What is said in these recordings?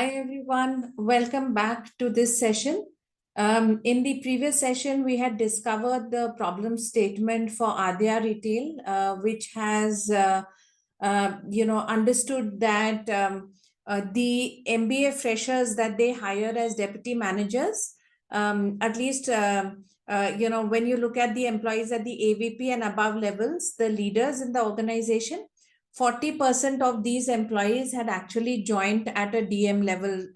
Hi everyone, welcome back to this session. In the previous session, we had discovered the problem statement for Adya Retail, which has, understood that the MBA freshers that they hire as deputy managers, at least, when you look at the employees at the AVP and above levels, the leaders in the organization, 40% of these employees had actually joined at a DM level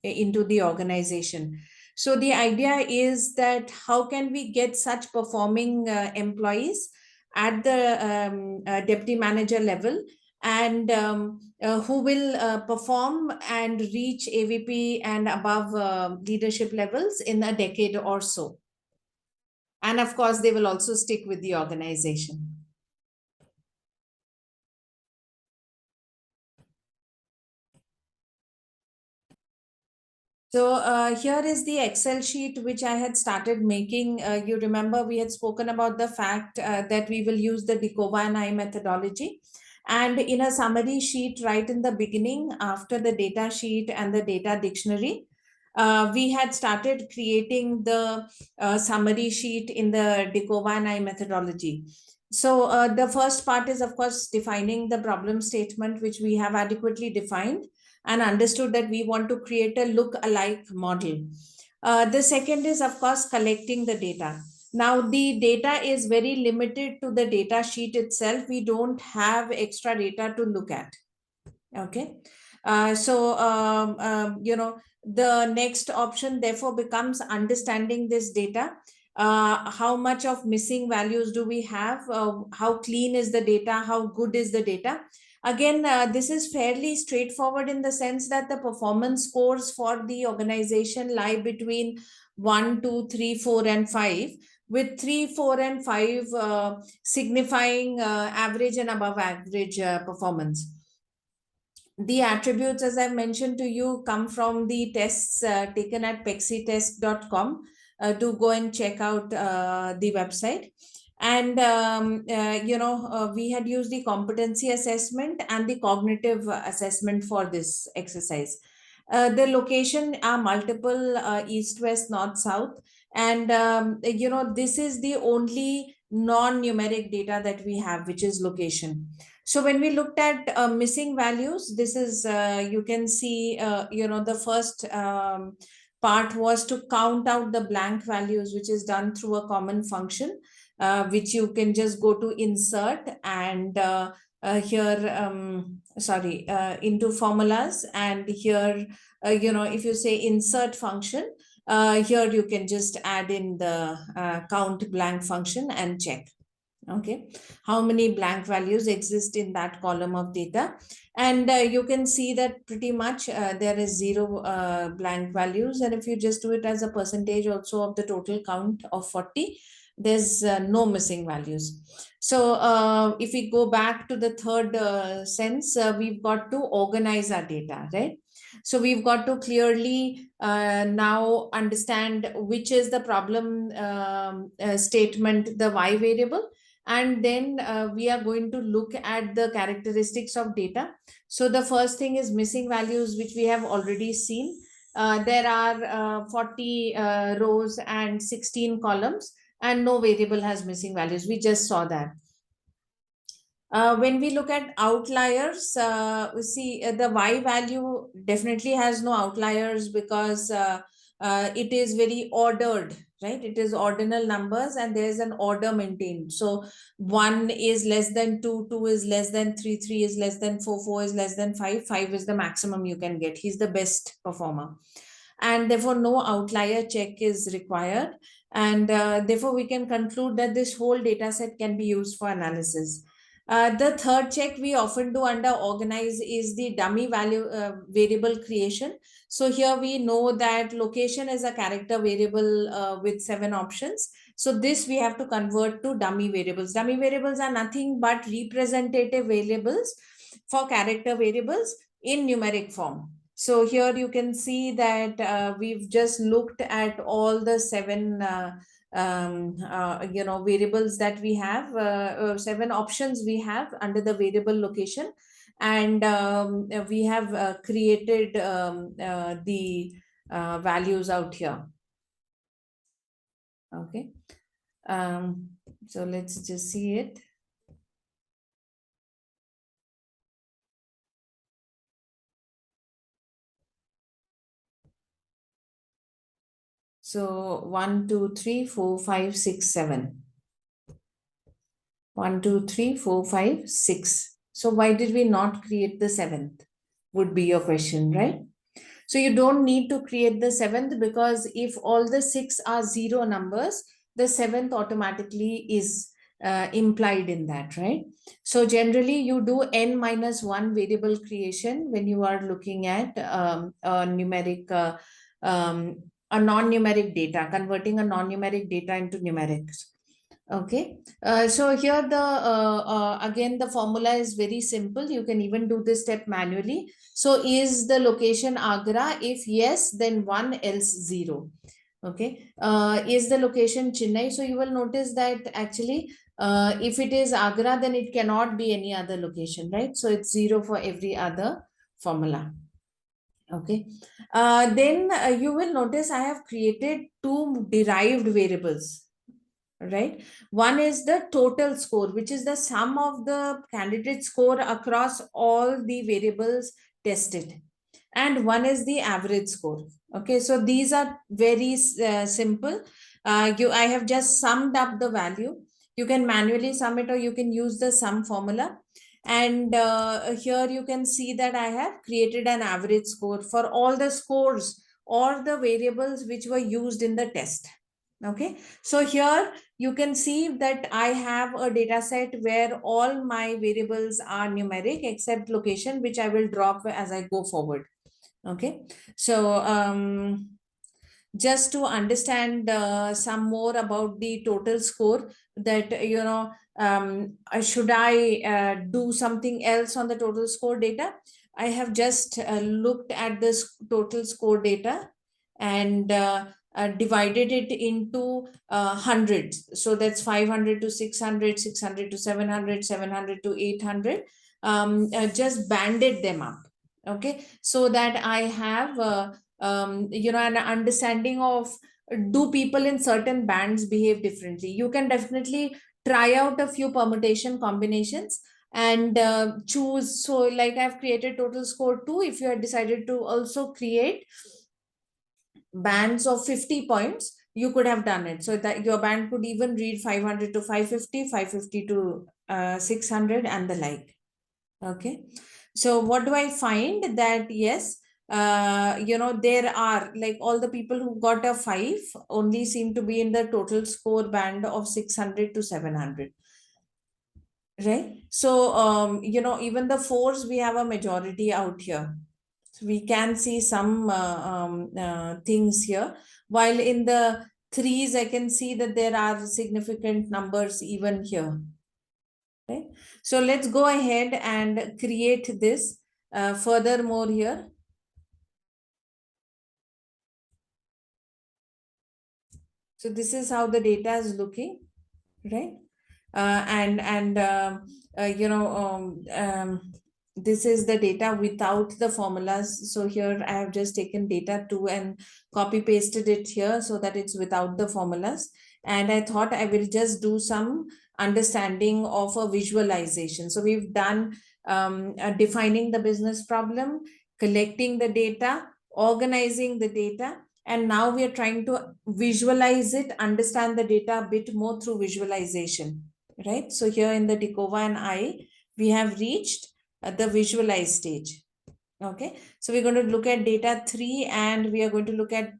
into the organization. So the idea is that how can we get such performing employees at the deputy manager level, and who will perform and reach AVP and above leadership levels in a decade or so. And of course, they will also stick with the organization. So here is the Excel sheet which I had started making. You remember we had spoken about the fact that we will use the Dekova and I methodology. And in a summary sheet right in the beginning, after the data sheet and the data dictionary, we had started creating the summary sheet in the Dekova and I methodology. So the first part is, of course, defining the problem statement, which we have adequately defined and understood that we want to create a look-alike model. The second is, of course, collecting the data. Now, the data is very limited to the data sheet itself. We don't have extra data to look at. Okay. The next option therefore becomes understanding this data. How much of missing values do we have? How clean is the data? How good is the data? Again, this is fairly straightforward in the sense that the performance scores for the organization lie between 1, 2, 3, 4, and 5, with 3, 4, and 5 signifying average and above average performance. The attributes, as I've mentioned to you, come from the tests taken at pexitest.com. Do go and check out the website. And, we had used the competency assessment and the cognitive assessment for this exercise. The location are multiple, east, west, north, south. And, this is the only non-numeric data that we have, which is location. So when we looked at missing values, this is, you can see, the first part was to count out the blank values, which is done through a common function, which you can just go to insert and into formulas. And here, if you say insert function, here you can just add in the count blank function and check. Okay, how many blank values exist in that column of data? And you can see that pretty much there is 0 blank values. And if you just do it as a percentage also of the total count of 40, there's no missing values. So if we go back to the third sense, we've got to organize our data, right? So we've got to clearly now understand which is the problem statement, the Y variable, and then we are going to look at the characteristics of data. So the first thing is missing values, which we have already seen. There are 40 rows and 16 columns, and no variable has missing values. We just saw that. When we look at outliers, we see the Y value definitely has no outliers because it is very ordered, right? It is ordinal numbers and there is an order maintained. So 1 is less than 2, 2 is less than 3, 3 is less than 4, 4 is less than 5, 5 is the maximum you can get. He's the best performer. And therefore, no outlier check is required. And therefore, we can conclude that this whole data set can be used for analysis. The third check we often do under organize is the dummy value variable creation. So here we know that location is a character variable with 7 options. So this we have to convert to dummy variables. Dummy variables are nothing but representative variables for character variables in numeric form. So here you can see that we've just looked at all the 7 variables that we have, 7 options we have under the variable location. and we have created the values out here. Okay. So let's just see it. So 1, 2, 3, 4, 5, 6, 7. 1, 2, 3, 4, 5, 6. So why did we not create the seventh? Would be your question, right? So you don't need to create the seventh, because if all the six are zero numbers, the seventh automatically is implied in that, right? So generally you do n minus one variable creation when you are looking at a numeric, a non-numeric data, converting a non-numeric data into numerics. Okay, so here again the formula is very simple. You can even do this step manually. So is the location Agra? If yes, then 1, else 0. Okay, is the location Chennai? So you will notice that actually if it is Agra, then it cannot be any other location, right? So it's 0 for every other formula. Okay, then you will notice I have created two derived variables, right? One is the total score, which is the sum of the candidate score across all the variables tested, and one is the average score. Okay, so these are very simple. I have just summed up the value. You can manually sum it, or you can use the sum formula. And here you can see that I have created an average score for all the scores or the variables which were used in the test. Okay, so here you can see that I have a data set where all my variables are numeric except location, which I will drop as I go forward. Okay, so just to understand some more about the total score, that should I do something else on the total score data? I have just looked at this total score data and divided it into hundreds. So that's 500 to 600, 600 to 700, 700 to 800. Just banded them up. Okay, so that I have an understanding of, do people in certain bands behave differently. You can definitely try out a few permutation combinations and choose. So like I've created total score 2. If you had decided to also create bands of 50 points, you could have done it, so that your band could even read 500 to 550, 550 to 600, and the like. Okay, so what do I find? That yes, there are, like, all the people who got a 5 only seem to be in the total score band of 600 to 700, right? So even the 4s, we have a majority out here. So we can see some things here, while in the 3s I can see that there are significant numbers even here. Okay, so let's go ahead and create this furthermore here. So this is how the data is looking, right? This is the data without the formulas. So here I have just taken data 2 and copy pasted it here so that it's without the formulas. And I thought I will just do some understanding of a visualization. So we've done defining the business problem, collecting the data, organizing the data, and now we are trying to visualize it, understand the data a bit more through visualization, right? So here in the Tecova and I, we have reached the visualize stage. Okay, so we're going to look at data 3, and we are going to look at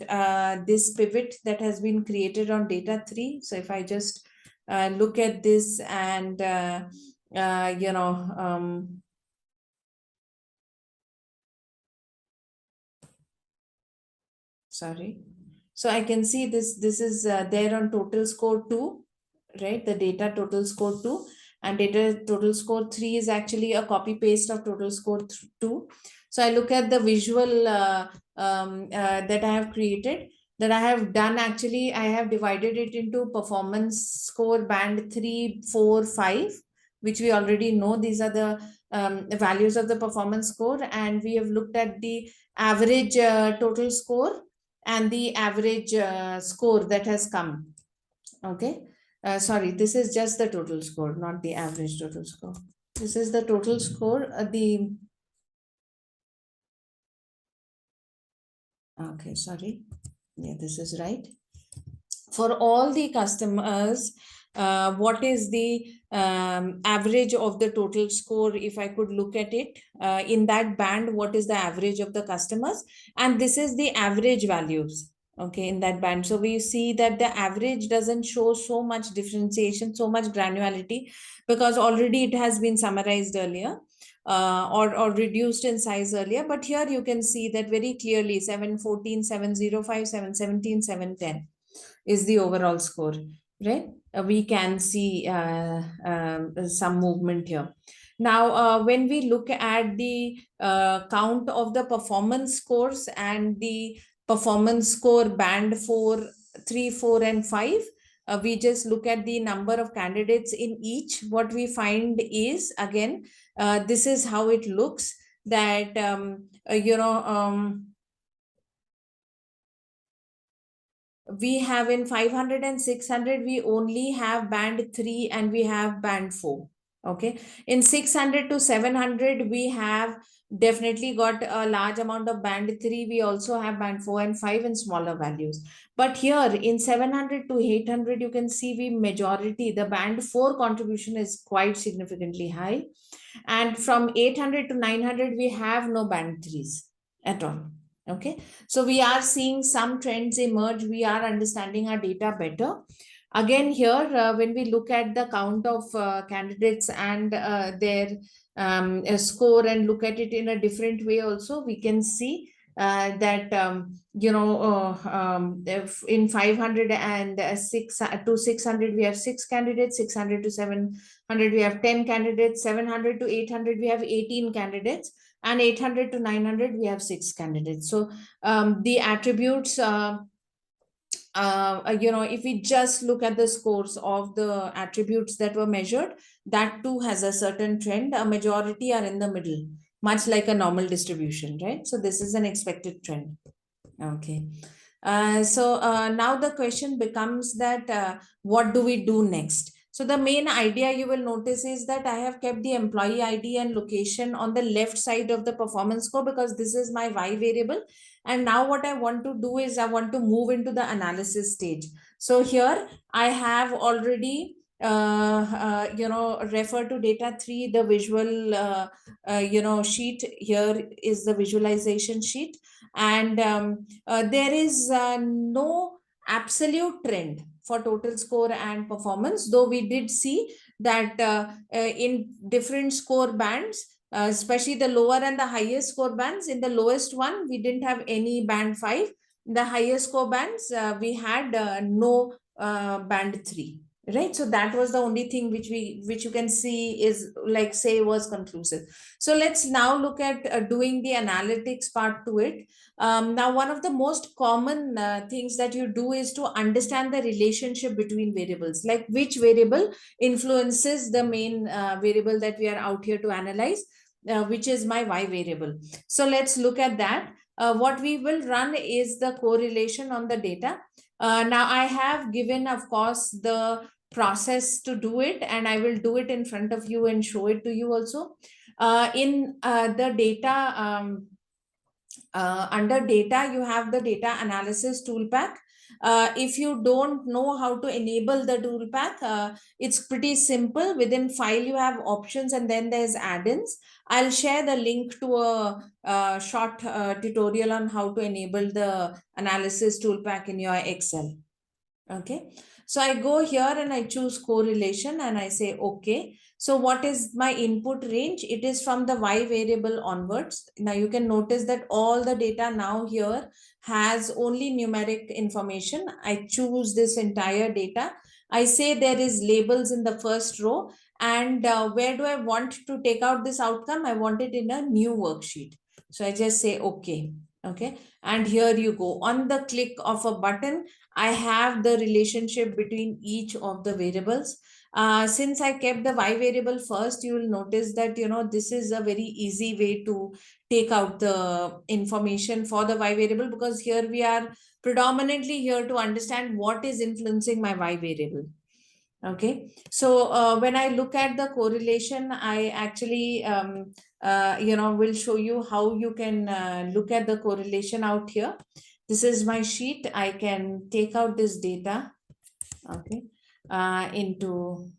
this pivot that has been created on data 3. So if I just look at this and sorry, so I can see this is there on total score 2, right? The data total score 2, and data total score 3 is actually a copy paste of total score 2. So I look at the visual that I have created, that I have done. Actually, I have divided it into performance score band 3, 4, 5, which we already know. These are the values of the performance score, and we have looked at the average total score and the average score that has come. Okay. Sorry, this is just the total score, not the average total score. This is the total score. Okay, sorry. Yeah, this is right. For all the customers, what is the average of the total score? If I could look at it in that band, what is the average of the customers? And this is the average values. Okay, in that band. So we see that the average doesn't show so much differentiation, so much granularity, because already it has been summarized earlier. Or reduced in size earlier, but here you can see that very clearly: 714, 705, 717, 710 is the overall score, right? We can see some movement here. Now, when we look at the count of the performance scores and the performance score band 4, 3, 4, and 5, we just look at the number of candidates in each. What we find is, again, this is how it looks, that we have in 500 and 600, we only have band 3 and we have band 4. Okay. In 600 to 700, we have definitely got a large amount of band 3. We also have band 4 and 5 in smaller values. But here in 700 to 800, you can see we majority, the band 4 contribution is quite significantly high. And from 800 to 900, we have no band 3s at all. Okay, so we are seeing some trends emerge. We are understanding our data better. Again, here, when we look at the count of candidates and their score, and look at it in a different way also, we can see that if in 500 and 6 to 600 we have 6 candidates, 600 to 700 we have 10 candidates, 700 to 800 we have 18 candidates, and 800 to 900 we have 6 candidates. So the attributes, if we just look at the scores of the attributes that were measured, that too has a certain trend. A majority are in the middle, much like a normal distribution, right? So this is an expected trend. Okay. So now the question becomes that what do we do next? So the main idea you will notice is that I have kept the employee ID and location on the left side of the performance score, because this is my Y variable. And now what I want to do is I want to move into the analysis stage. So here I have already refer to data 3, the visual sheet. Here is the visualization sheet, and there is no absolute trend for total score and performance, though we did see that in different score bands, especially the lower and the highest score bands. In the lowest one, we didn't have any band 5. In the highest score bands, we had no band 3. Right, so that was the only thing which you can see is, like, say, was conclusive. So let's now look at doing the analytics part to it. Now, one of the most common things that you do is to understand the relationship between variables, like which variable influences the main variable that we are out here to analyze, which is my Y variable. So let's look at that. What we will run is the correlation on the data. Now, I have given, of course, the process to do it, and I will do it in front of you and show it to you also. In the data, under data, you have the data analysis tool pack. If you don't know how to enable the tool pack, it's pretty simple. Within file, you have options, and then there's add-ins. I'll share the link to a short tutorial on how to enable the analysis tool pack in your Excel. Okay, so I go here and I choose correlation and I say okay. So what is my input range? It is from the Y variable onwards. Now you can notice that all the data now here has only numeric information. I choose this entire data. I say there is labels in the first row, and where do I want to take out this outcome? I want it in a new worksheet. So I just say okay. Okay, and here you go. On the click of a button, I have the relationship between each of the variables. Since I kept the y variable first, you will notice that, this is a very easy way to take out the information for the y variable, because here we are predominantly here to understand what is influencing my y variable. Okay, so when I look at the correlation, I actually will show you how you can look at the correlation out here. This is my sheet. I can take out this data, okay, into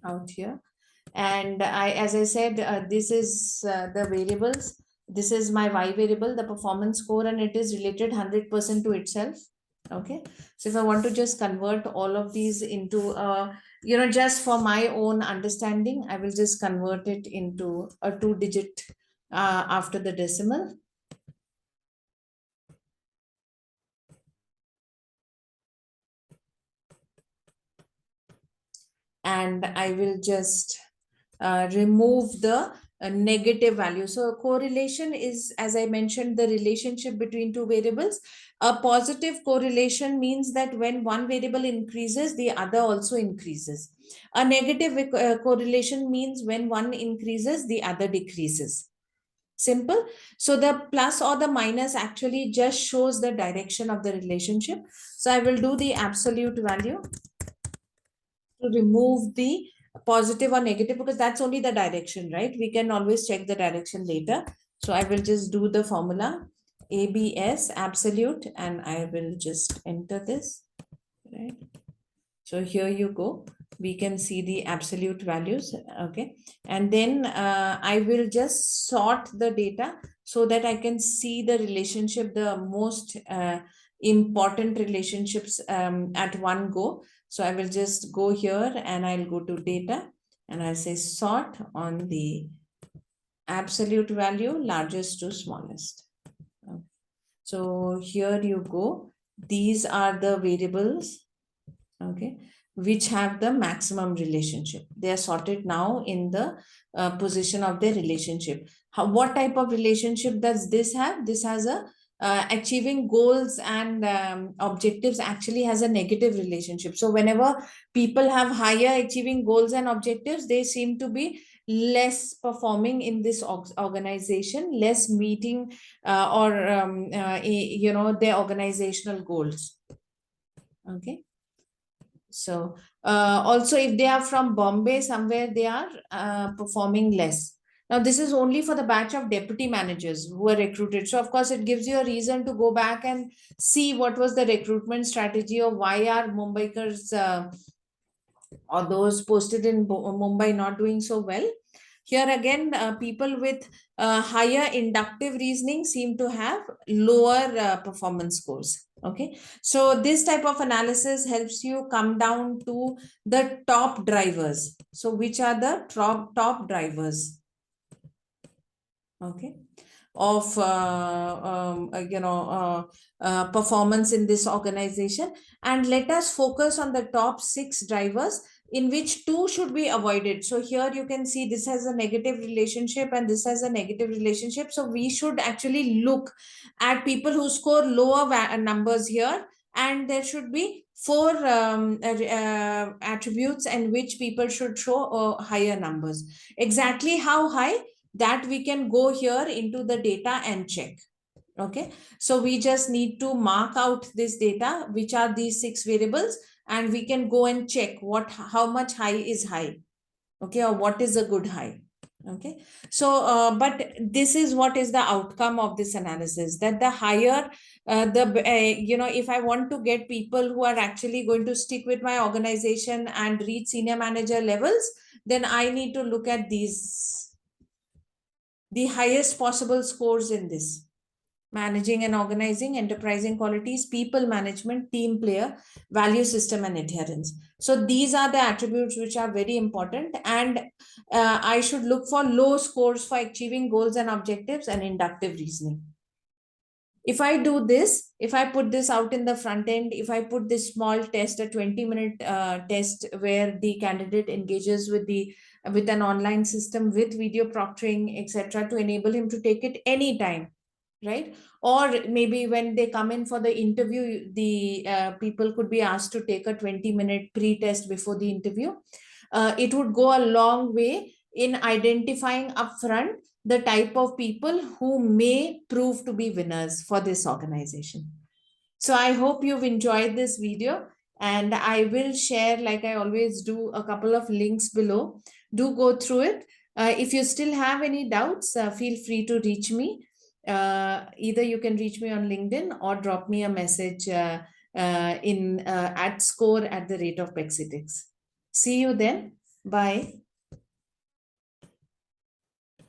out here. And as I said, this is the variables. This is my y variable, the performance score, and it is related 100% to itself. Okay, so if I want to just convert all of these into, just for my own understanding, I will just convert it into a 2-digit after the decimal. And I will just remove the negative value. So correlation is, as I mentioned, the relationship between two variables. A positive correlation means that when one variable increases, the other also increases. A negative correlation means when one increases, the other decreases. Simple. So the plus or the minus actually just shows the direction of the relationship. So I will do the absolute value to remove the positive or negative, because that's only the direction, right? We can always check the direction later. So I will just do the formula ABS absolute, and I will just enter this, right? So here you go. We can see the absolute values. Okay. And then I will just sort the data so that I can see the relationship, the most important relationships at one go. So I will just go here and I'll go to data and I'll say sort on the absolute value, largest to smallest. Okay. So here you go. These are the variables, okay, which have the maximum relationship. They are sorted now in the position of their relationship. What type of relationship does this have? This has a achieving goals and objectives actually has a negative relationship. So whenever people have higher achieving goals and objectives, they seem to be less performing in this organization, less meeting their organizational goals. Okay. So also if they are from Bombay, somewhere they are performing less. Now this is only for the batch of deputy managers who are recruited. So of course it gives you a reason to go back and see what was the recruitment strategy, or why are Mumbaikars or those posted in Mumbai not doing so well. Here again, people with higher inductive reasoning seem to have lower performance scores. Okay, so this type of analysis helps you come down to the top drivers. So which are the top drivers? Okay, of performance in this organization, and let us focus on the top 6 drivers, in which 2 should be avoided. So here you can see this has a negative relationship and this has a negative relationship. So we should actually look at people who score lower numbers here, and there should be 4 attributes in which people should show higher numbers. Exactly how high, that we can go here into the data and check. Okay, so we just need to mark out this data, which are these 6 variables, and we can go and check how much high is high, okay, or what is a good high. Okay, so but this is what is the outcome of this analysis, that the higher if I want to get people who are actually going to stick with my organization and reach senior manager levels, then I need to look at these, the highest possible scores in this: managing and organizing, enterprising qualities, people management, team player, value system, and adherence. So these are the attributes which are very important, and I should look for low scores for achieving goals and objectives and inductive reasoning. If I do this, if I put this out in the front end, if I put this small test, a 20-minute test where the candidate engages with the with an online system, with video proctoring, etc., to enable him to take it anytime, right? Or maybe when they come in for the interview, the people could be asked to take a 20-minute pre-test before the interview. It would go a long way in identifying upfront the type of people who may prove to be winners for this organization. So I hope you've enjoyed this video, and I will share, like I always do, a couple of links below. Do go through it. If you still have any doubts, feel free to reach me. Either you can reach me on LinkedIn or drop me a message at score@the rate of Pexitix. See you then. Bye.